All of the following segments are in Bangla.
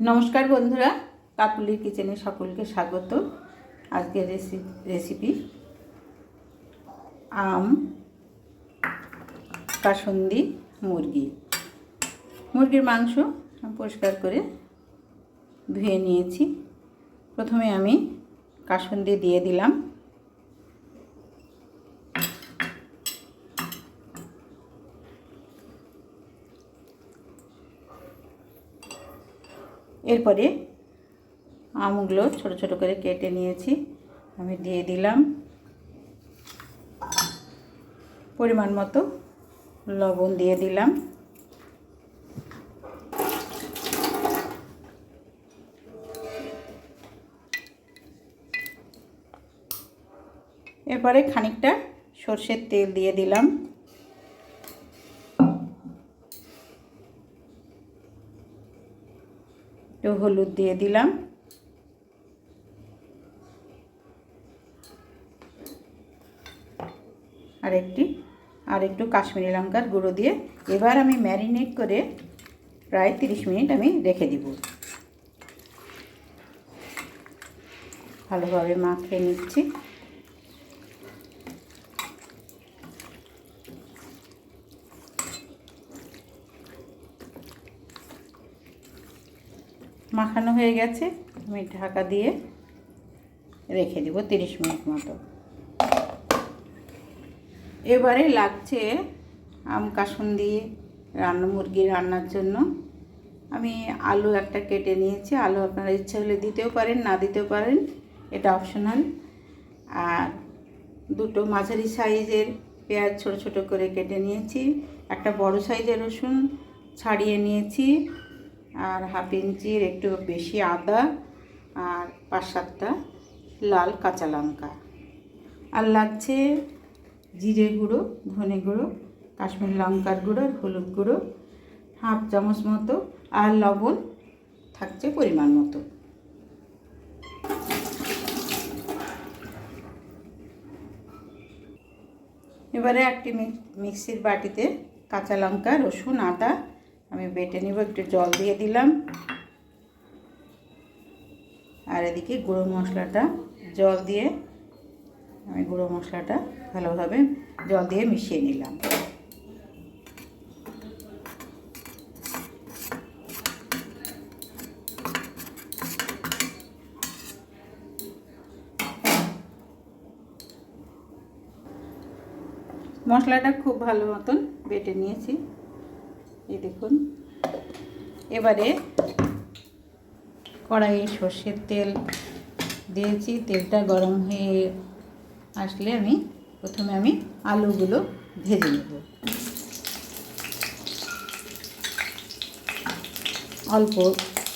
নমস্কার বন্ধুরা, কাকুলির কিচেনে সকলকে স্বাগত। আজকের রেসিপি আম কাসুন্দি মুরগির মাংস পরিষ্কার করে ধুয়ে নিয়েছি। প্রথমে আমি কাসুন্দি দিয়ে দিলাম। এরপরে আমগুলো ছোট ছোট করে কেটে নিয়েছি, আমি দিয়ে দিলাম। পরিমাণ মতো লবণ দিয়ে দিলাম। এরপরে খানিকটা সরষের তেল দিয়ে দিলাম। একটু হলুদ দিয়ে দিলাম। আর একটু কাশ্মীরি লঙ্কার গুঁড়ো দিয়ে এবার আমি ম্যারিনেট করে প্রায় 30 মিনিট আমি রেখে দিব। ভালোভাবে মাখিয়ে নিচ্ছি। মাখানো হয়ে গেছে, আমি ঢাকা দিয়ে রেখে দেব 30 মিনিট মতো। এবারে লাগছে আম কাসুন্দি মুরগি রান্নার জন্য আমি আলু একটা কেটে নিয়েছি। আলু আপনারা ইচ্ছে হলে দিতেও পারেন, না দিতেও পারেন, এটা অপশনাল। আর দুটো মাঝারি সাইজের পেঁয়াজ ছোট ছোট করে কেটে নিয়েছি। একটা বড় সাইজের রসুন ছাড়িয়ে নিয়েছি। আর হাফ ইঞ্চির একটু বেশি আদা, আর 5-7টা লাল কাঁচা লঙ্কা। আর লাগছে জিরে গুঁড়ো, ধনে গুঁড়ো, কাশ্মীরি লঙ্কার গুঁড়ো, হলুদ গুঁড়ো হাফ চামচ মতো, আর লবণ থাকছে পরিমাণ মতো। এবারে একটি মিক্সির বাটিতে কাঁচা লঙ্কা, রসুন, আদা আমি বেটে নিব। একটু জল দিয়ে দিলাম। আর এদিকে গুঁড়ো মশলাটা জল দিয়ে আমি গুঁড়ো মশলাটা ভালোভাবে জল দিয়ে মিশিয়ে নিলাম। মশলাটা খুব ভালো মতন বেটে নিয়েছি, এই দেখুন। এবারে কড়াইয়ে সর্ষের তেল দিয়েছি। তেলটা গরম হয়ে আসলে প্রথমে আমি আলুগুলো ভেজে নেব। অল্প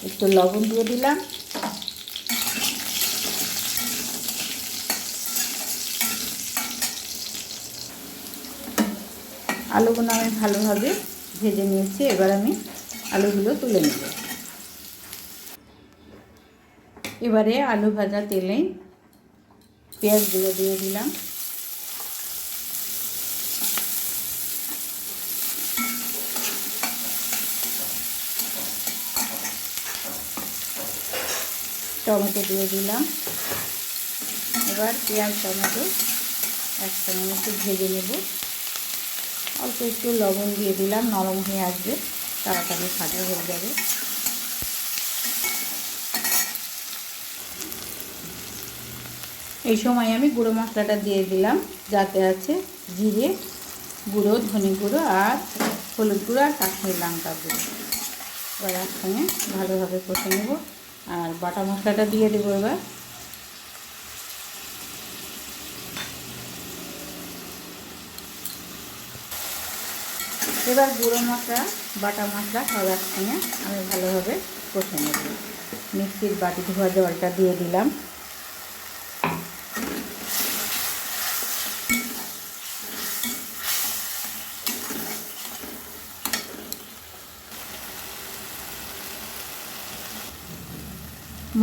একটু লবণ দিয়ে দিলাম। আলুগুলো আমি ভালোভাবে ভেজে নিয়েছি। এবার আমি আলুগুলো তুলে নেব। এবারে আলু ভাজা তেলে পেঁয়াজগুলো দিয়ে দিলাম। টমেটো দিয়ে দিলাম। এবার পেঁয়াজ টমেটো একসঙ্গে একটু ভেজে নেব। অল্প একটু লবণ দিয়ে দিলাম, নরম হয়ে আসবে, তাড়াতাড়ি ভাজা হয়ে যাবে। এই সময় আমি গুঁড়ো মশলাটা দিয়ে দিলাম, যাতে আছে জিরে গুঁড়ো, ধনে গুঁড়ো, আর হলুদ গুঁড়ো, আর কাশ্মীরি লঙ্কা গুঁড়ো। এবার একসঙ্গে ভালোভাবে কষে নেব। আর বাটা মশলাটা দিয়ে দেবো। এবার গুঁড়ো মশলা, বাটা মশলা সব একসঙ্গে আমি ভালোভাবে কষে নেব। মিক্সির বাটি ধোয়া জলটা দিয়ে দিলাম।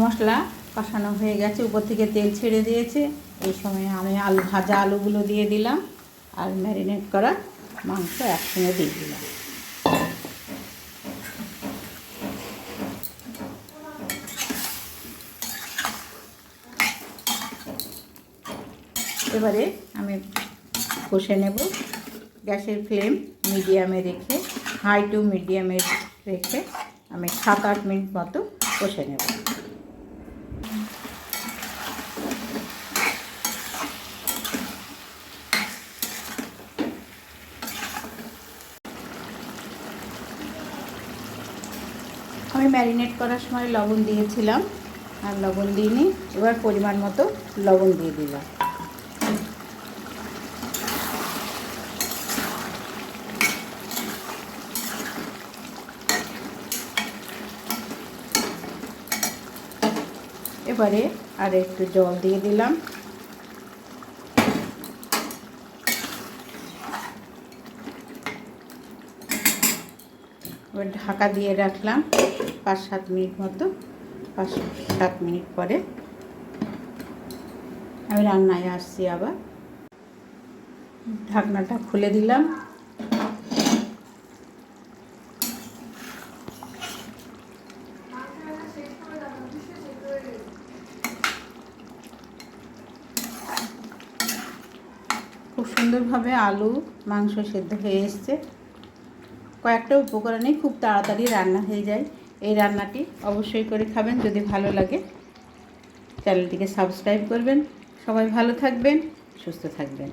মশলা কষানো হয়ে গেছে, উপর থেকে তেল ছেড়ে দিয়েছে। এই সময় আমি ভাজা আলুগুলো দিয়ে দিলাম, আর ম্যারিনেট করা মাংস একসঙ্গে দিয়ে দিলাম। এবারে আমি কষে নেব। গ্যাসের ফ্লেম মিডিয়ামে রেখে, হাই টু মিডিয়ামে রেখে আমি 7-8 মিনিট মতো কষে নেব। আমি ম্যারিনেট করার সময় লবণ দিয়েছিলাম, আর লবণ দিইনি। এবার পরিমাণ মতো লবণ দিয়ে দিলাম। এবারে আর একটু জল দিয়ে দিলাম। এবার ঢাকা দিয়ে রাখলাম 5-7 মিনিট মতো। 5-7 মিনিট পরে আমি রান্নায় আসছি। আবার ঢাকনাটা খুলে দিলাম। খুব সুন্দরভাবে আলু মাংস সেদ্ধ হয়ে এসছে। কয়েকটা উপকরণে খুব তাড়াতাড়ি রান্না হয়ে যায়। এই রান্নাটি অবশ্যই করে খাবেন। যদি ভালো লাগে চ্যানেলটিকে সাবস্ক্রাইব করবেন। সবাই ভালো থাকবেন, সুস্থ থাকবেন।